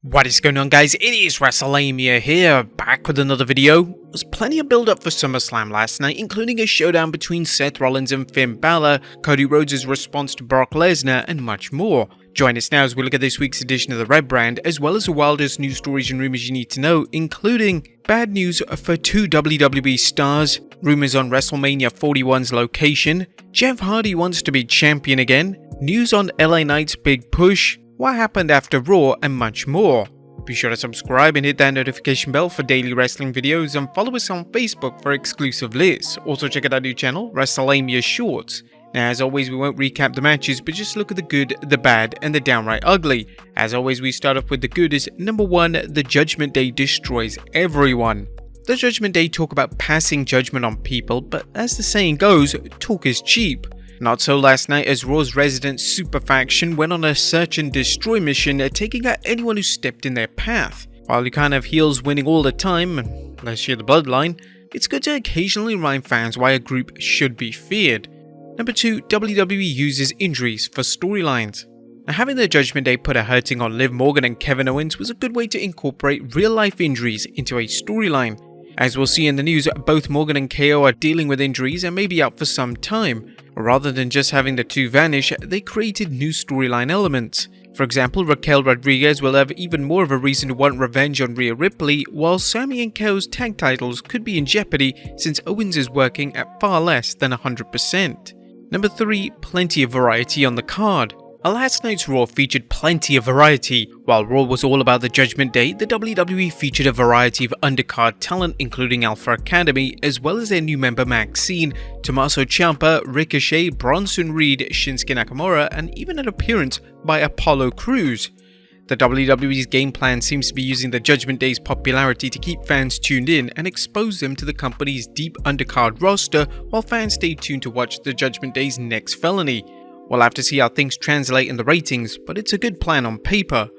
What is going on, guys? It is Wrestlelamia here, back with another video. There was plenty of build up for SummerSlam last night, including a showdown between Seth Rollins and Finn Balor, Cody Rhodes' response to Brock Lesnar, and much more. Join us now as we look at this week's edition of the Red Brand, as well as the wildest news stories and rumors you need to know, including bad news for two WWE stars, rumors on WrestleMania 41's location, Jeff Hardy wants to be champion again, news on LA Knight's big push, what happened after Raw, and much more. Be sure to subscribe and hit that notification bell for daily wrestling videos, and follow us on Facebook for exclusive lists. Also check out our new channel, Wrestlelamia Shorts. Now, as always, we won't recap the matches, but just look at the good, the bad, and the downright ugly. As always, we start off with the good is number 1, the Judgment Day destroys everyone. The Judgment Day talk about passing judgment on people, but as the saying goes, talk is cheap. Not so last night, as Raw's resident super faction went on a search and destroy mission, taking out anyone who stepped in their path. While you can't have heels winning all the time, unless you're the Bloodline, it's good to occasionally remind fans why a group should be feared. Number 2, WWE uses injuries for storylines. Now, having the Judgment Day put a hurting on Liv Morgan and Kevin Owens was a good way to incorporate real-life injuries into a storyline. As we'll see in the news, both Morgan and KO are dealing with injuries and may be out for some time. Rather than just having the two vanish, they created new storyline elements. For example, Raquel Rodriguez will have even more of a reason to want revenge on Rhea Ripley, while Sami and KO's tag titles could be in jeopardy since Owens is working at far less than 100%. Number 3, plenty of variety on the card. Last night's Raw featured plenty of variety. While Raw was all about the Judgment Day, the WWE featured a variety of undercard talent, including Alpha Academy, as well as their new member Maxine, Tommaso Ciampa, Ricochet, Bronson Reed, Shinsuke Nakamura, and even an appearance by Apollo Crews. The WWE's game plan seems to be using the Judgment Day's popularity to keep fans tuned in and expose them to the company's deep undercard roster, while fans stay tuned to watch the Judgment Day's next felony. We'll have to see how things translate in the ratings, but it's a good plan on paper.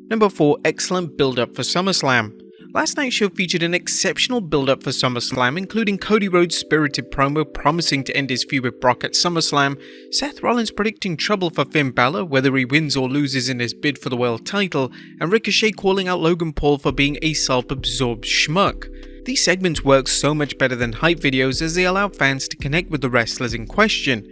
Number 4, excellent build-up for SummerSlam. Last night's show featured an exceptional build-up for SummerSlam, including Cody Rhodes' spirited promo promising to end his feud with Brock at SummerSlam, Seth Rollins predicting trouble for Finn Balor whether he wins or loses in his bid for the world title, and Ricochet calling out Logan Paul for being a self-absorbed schmuck. These segments work so much better than hype videos as they allow fans to connect with the wrestlers in question.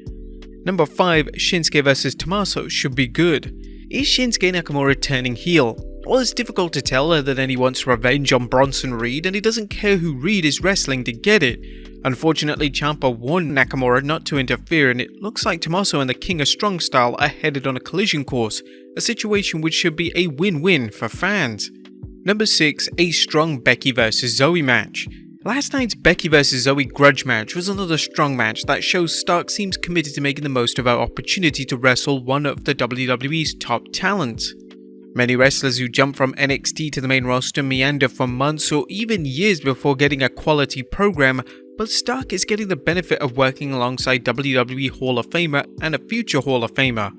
Number 5, Shinsuke vs Tommaso should be good. Is Shinsuke Nakamura turning heel? Well, it's difficult to tell other than he wants revenge on Bronson Reed and he doesn't care who Reed is wrestling to get it. Unfortunately, Ciampa warned Nakamura not to interfere, and it looks like Tommaso and the King of Strong Style are headed on a collision course, a situation which should be a win-win for fans. Number 6, a strong Becky vs Zoe match. Last night's Becky vs Zoe grudge match was another strong match that shows Stark seems committed to making the most of our opportunity to wrestle one of the WWE's top talents. Many wrestlers who jump from NXT to the main roster meander for months or even years before getting a quality program, but Stark is getting the benefit of working alongside WWE Hall of Famer and a future Hall of Famer.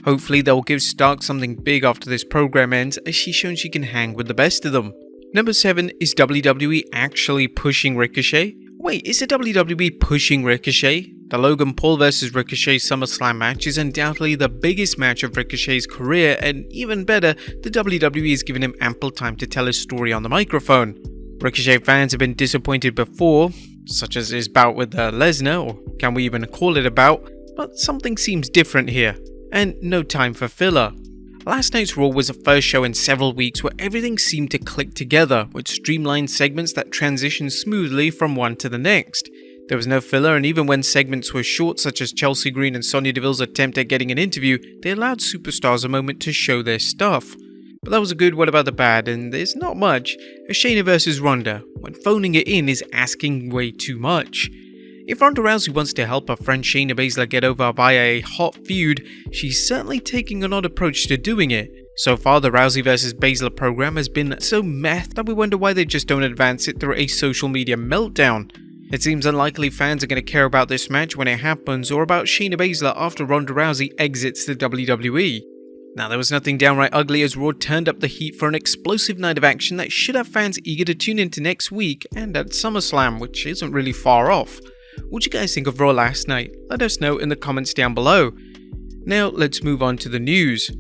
Hopefully they'll give Stark something big after this program ends, as she's shown she can hang with the best of them. Number 7, is WWE actually pushing Ricochet? Wait, is the WWE pushing Ricochet? The Logan Paul vs Ricochet SummerSlam match is undoubtedly the biggest match of Ricochet's career, and even better, the WWE is giving him ample time to tell his story on the microphone. Ricochet fans have been disappointed before, such as his bout with Lesnar, or can we even call it a bout, but something seems different here, and no time for filler. Last night's Raw was the first show in several weeks where everything seemed to click together, with streamlined segments that transitioned smoothly from one to the next. There was no filler, and even when segments were short, such as Chelsea Green and Sonya Deville's attempt at getting an interview, they allowed superstars a moment to show their stuff. But that was a good. What about the bad? And there's not much. Shayna vs Ronda, when phoning it in is asking way too much. If Ronda Rousey wants to help her friend Shayna Baszler get over via a hot feud, she's certainly taking an odd approach to doing it. So far, the Rousey vs Baszler program has been so meh that we wonder why they just don't advance it through a social media meltdown. It seems unlikely fans are going to care about this match when it happens, or about Shayna Baszler after Ronda Rousey exits the WWE. Now, there was nothing downright ugly as Raw turned up the heat for an explosive night of action that should have fans eager to tune into next week and at SummerSlam, which isn't really far off. What'd you guys think of Raw last night? Let us know in the comments down below. Now let's move on to the news.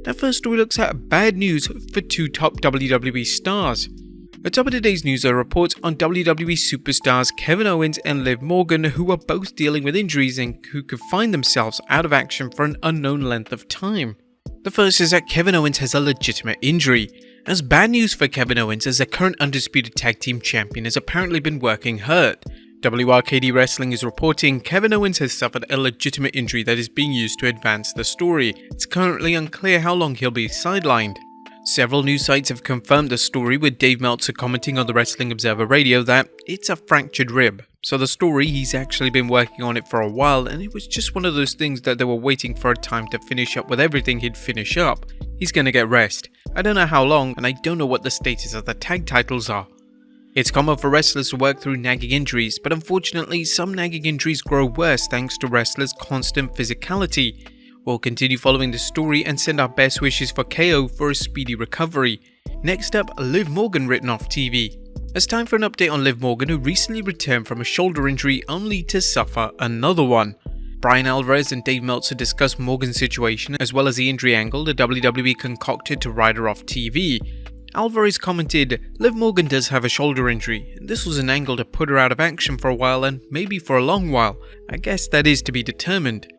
That first story looks at bad news for two top WWE stars. At top of today's news are reports on WWE superstars Kevin Owens and Liv Morgan, who are both dealing with injuries and who could find themselves out of action for an unknown length of time. The first is that Kevin Owens has a legitimate injury. As bad news for Kevin Owens, as the current undisputed tag team champion has apparently been working hurt. WRKD Wrestling is reporting Kevin Owens has suffered a legitimate injury that is being used to advance the story. It's currently unclear how long he'll be sidelined. Several news sites have confirmed the story, with Dave Meltzer commenting on the Wrestling Observer Radio that it's a fractured rib. So the story, he's actually been working on it for a while, and it was just one of those things that they were waiting for a time to finish up with everything he'd finish up. He's gonna get rest. I don't know how long, and I don't know what the status of the tag titles are. It's common for wrestlers to work through nagging injuries, but unfortunately some nagging injuries grow worse thanks to wrestlers' constant physicality. We'll continue following the story and send our best wishes for KO for a speedy recovery. Next up, Liv Morgan written off TV. It's time for an update on Liv Morgan, who recently returned from a shoulder injury only to suffer another one. Brian Alvarez and Dave Meltzer discussed Morgan's situation as well as the injury angle the WWE concocted to ride her off TV. Alvarez commented, Liv Morgan does have a shoulder injury, and this was an angle to put her out of action for a while and maybe for a long while. I guess that is to be determined.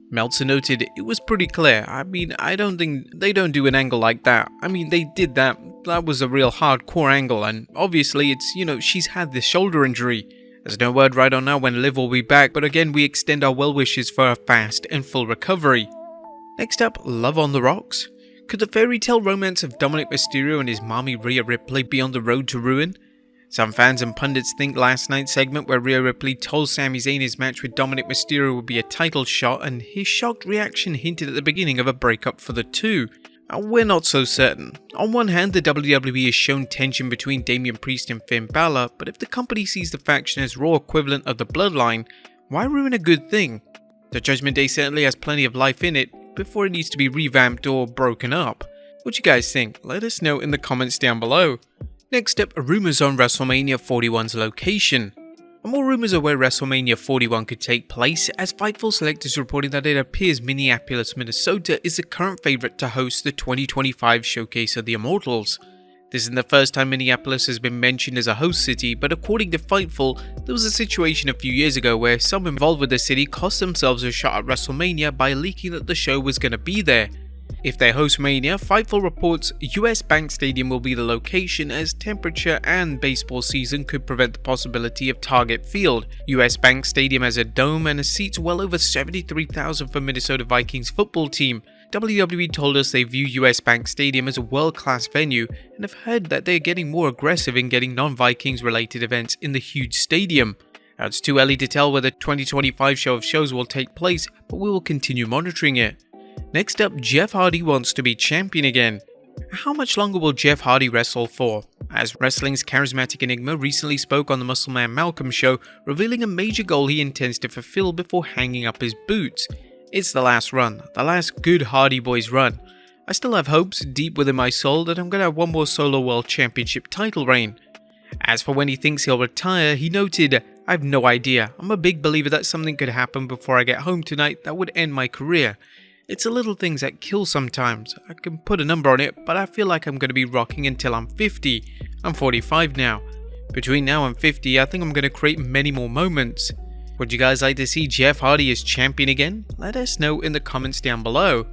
Meltzer noted, it was pretty clear. I don't think they don't do an angle like that. They did that. That was a real hardcore angle, and obviously it's, she's had this shoulder injury. There's no word right on now when Liv will be back, but again we extend our well wishes for a fast and full recovery. Next up, Love on the Rocks. Could the fairy tale romance of Dominic Mysterio and his mommy Rhea Ripley be on the road to ruin? Some fans and pundits think last night's segment where Rhea Ripley told Sami Zayn his match with Dominic Mysterio would be a title shot, and his shocked reaction hinted at the beginning of a breakup for the two. We're not so certain. On one hand, the WWE has shown tension between Damian Priest and Finn Balor, but if the company sees the faction as Raw equivalent of the Bloodline, why ruin a good thing? The Judgment Day certainly has plenty of life in it before it needs to be revamped or broken up. What you guys think? Let us know in the comments down below. Next up, rumors on WrestleMania 41's location. More rumors of where WrestleMania 41 could take place, as Fightful Select is reporting that it appears Minneapolis, Minnesota is the current favourite to host the 2025 Showcase of the Immortals. This isn't the first time Minneapolis has been mentioned as a host city, but according to Fightful, there was a situation a few years ago where some involved with the city cost themselves a shot at WrestleMania by leaking that the show was going to be there. If they host Mania, Fightful reports US Bank Stadium will be the location, as temperature and baseball season could prevent the possibility of Target Field. US Bank Stadium has a dome and seats well over 73,000 for Minnesota Vikings football team. WWE told us they view US Bank Stadium as a world-class venue and have heard that they're getting more aggressive in getting non-Vikings related events in the huge stadium. Now, it's too early to tell whether the 2025 show of shows will take place, but we will continue monitoring it. Next up, Jeff Hardy wants to be champion again. How much longer will Jeff Hardy wrestle for? As wrestling's charismatic enigma recently spoke on the Muscle Man Malcolm show, revealing a major goal he intends to fulfill before hanging up his boots. It's the last run, the last good Hardy Boys run. I still have hopes deep within my soul that I'm going to have one more solo world championship title reign. As for when he thinks he'll retire, he noted, I have no idea. I'm a big believer that something could happen before I get home tonight that would end my career. It's the little things that kill sometimes. I can put a number on it, but I feel like I'm going to be rocking until I'm 50. I'm 45 now. Between now and 50, I think I'm going to create many more moments. Would you guys like to see Jeff Hardy as champion again? Let us know in the comments down below.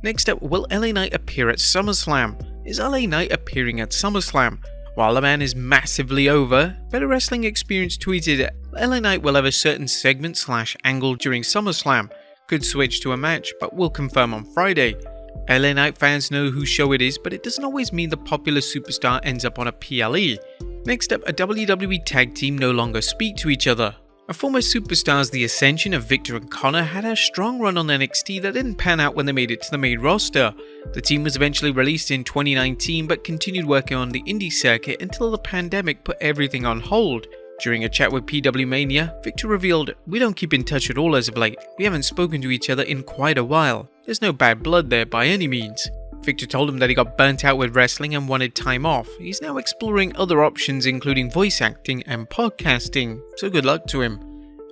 Next up, will LA Knight appear at SummerSlam? Is LA Knight appearing at SummerSlam? While the man is massively over, Better Wrestling Experience tweeted, LA Knight will have a certain segment/angle during SummerSlam. Could switch to a match, but we'll confirm on Friday. LA Knight fans know whose show it is, but it doesn't always mean the popular superstar ends up on a PLE. Next up, a WWE tag team no longer speak to each other. Our former superstars The Ascension of Victor and Connor had a strong run on NXT that didn't pan out when they made it to the main roster. The team was eventually released in 2019 but continued working on the indie circuit until the pandemic put everything on hold. During a chat with PW Mania, Victor revealed, "We don't keep in touch at all as of late. We haven't spoken to each other in quite a while. There's no bad blood there by any means." Victor told him that he got burnt out with wrestling and wanted time off. He's now exploring other options including voice acting and podcasting, so good luck to him.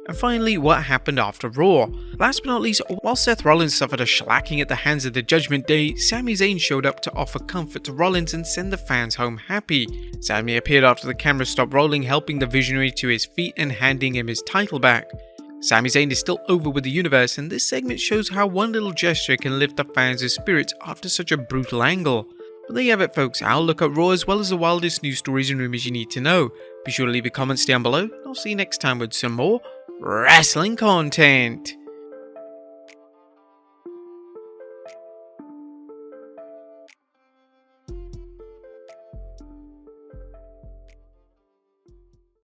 And finally, what happened after Raw. Last but not least, while Seth Rollins suffered a shellacking at the hands of the Judgment Day, Sami Zayn showed up to offer comfort to Rollins and send the fans home happy. Sami appeared after the camera stopped rolling, helping the Visionary to his feet and handing him his title back. Sami Zayn is still over with the universe, and this segment shows how one little gesture can lift the fans' spirits after such a brutal angle. But there you have it, folks. I'll look at Raw as well as the wildest news stories and rumors you need to know. Be sure to leave your comments down below, and I'll see you next time with some more wrestling content.